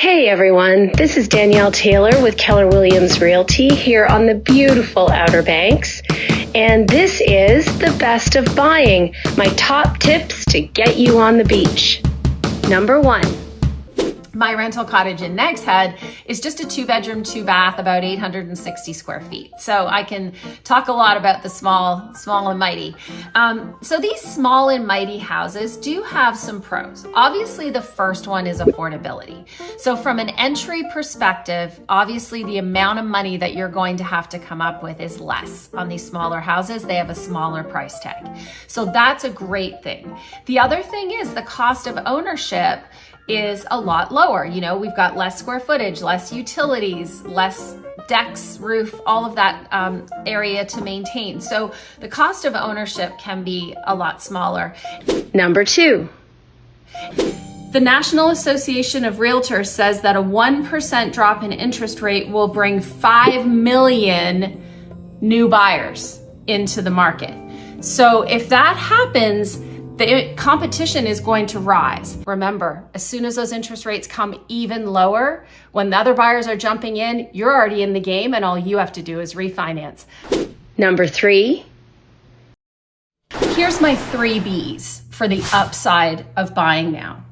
Hey everyone, this is Danielle Taylor with Keller Williams Realty here on the beautiful Outer Banks. And this is the best of buying, my top tips to get you on the beach. Number 1. My rental cottage in Nags Head is just a 2-bedroom, 2-bath, about 860 square feet. So I can talk a lot about the small and mighty. So these small and mighty houses do have some pros. Obviously, the first one is affordability. So from an entry perspective, obviously the amount of money that you're going to have to come up with is less on these smaller houses. They have a smaller price tag. So that's a great thing. The other thing is the cost of ownership is a lot lower. You know, we've got less square footage, less utilities, less decks, roof, all of that area to maintain. So the cost of ownership can be a lot smaller. Number 2. The National Association of Realtors says that a 1% drop in interest rate will bring 5 million new buyers into the market. So if that happens, the competition is going to rise. Remember, as soon as those interest rates come even lower, when the other buyers are jumping in, you're already in the game and all you have to do is refinance. Number 3. Here's my 3 B's for the upside of buying now.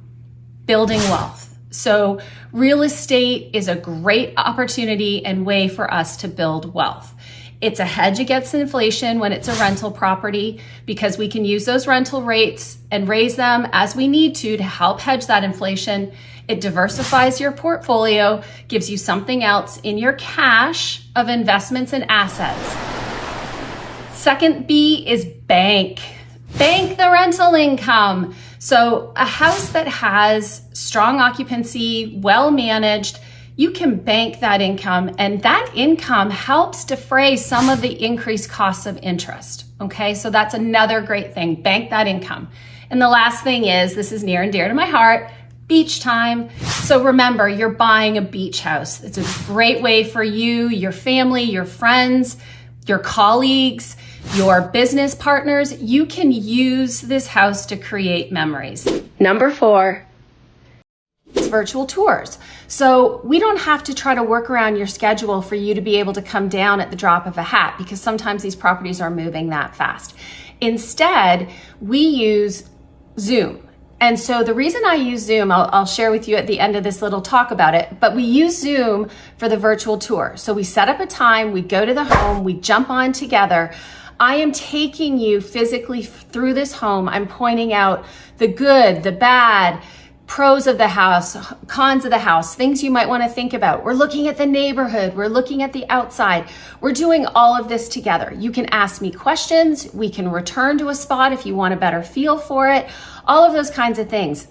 Building wealth. So real estate is a great opportunity and way for us to build wealth. It's a hedge against inflation when it's a rental property because we can use those rental rates and raise them as we need to help hedge that inflation. It diversifies your portfolio, gives you something else in your cash of investments and assets. Second B is bank. Bank the rental income. So a house that has strong occupancy, well managed, you can bank that income, and that income helps defray some of the increased costs of interest. Okay, so that's another great thing. Bank that income. And the last thing is, this is near and dear to my heart, beach time. So remember, you're buying a beach house. It's a great way for you, your family, your friends, your colleagues, your business partners. You can use this house to create memories. Number 4. It's virtual tours. So we don't have to try to work around your schedule for you to be able to come down at the drop of a hat because sometimes these properties are moving that fast. Instead, we use Zoom. And so the reason I use Zoom, I'll share with you at the end of this little talk about it, but we use Zoom for the virtual tour. So we set up a time, we go to the home, we jump on together. I am taking you physically through this home. I'm pointing out the good, the bad, pros of the house, cons of the house, things you might want to think about. We're looking at the neighborhood. We're looking at the outside. We're doing all of this together. You can ask me questions. We can return to a spot if you want a better feel for it. All of those kinds of things.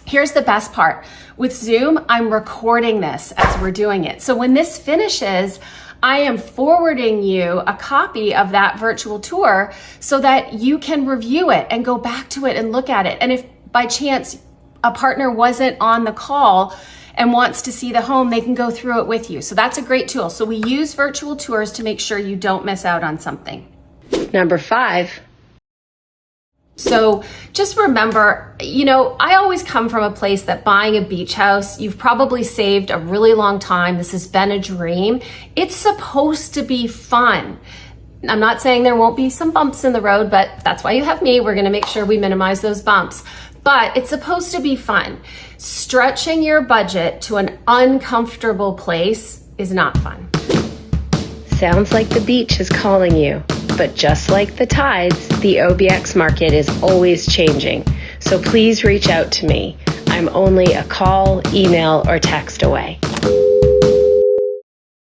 Here's the best part. With Zoom, I'm recording this as we're doing it. So when this finishes, I am forwarding you a copy of that virtual tour so that you can review it and go back to it and look at it. And if by chance a partner wasn't on the call and wants to see the home, they can go through it with you. So that's a great tool. So we use virtual tours to make sure you don't miss out on something. Number 5. So just remember, you know, I always come from a place that buying a beach house, you've probably saved a really long time. This has been a dream. It's supposed to be fun. I'm not saying there won't be some bumps in the road, but that's why you have me. We're going to make sure we minimize those bumps. But it's supposed to be fun. Stretching your budget to an uncomfortable place is not fun. Sounds like the beach is calling you. But just like the tides, the OBX market is always changing. So please reach out to me. I'm only a call, email, or text away.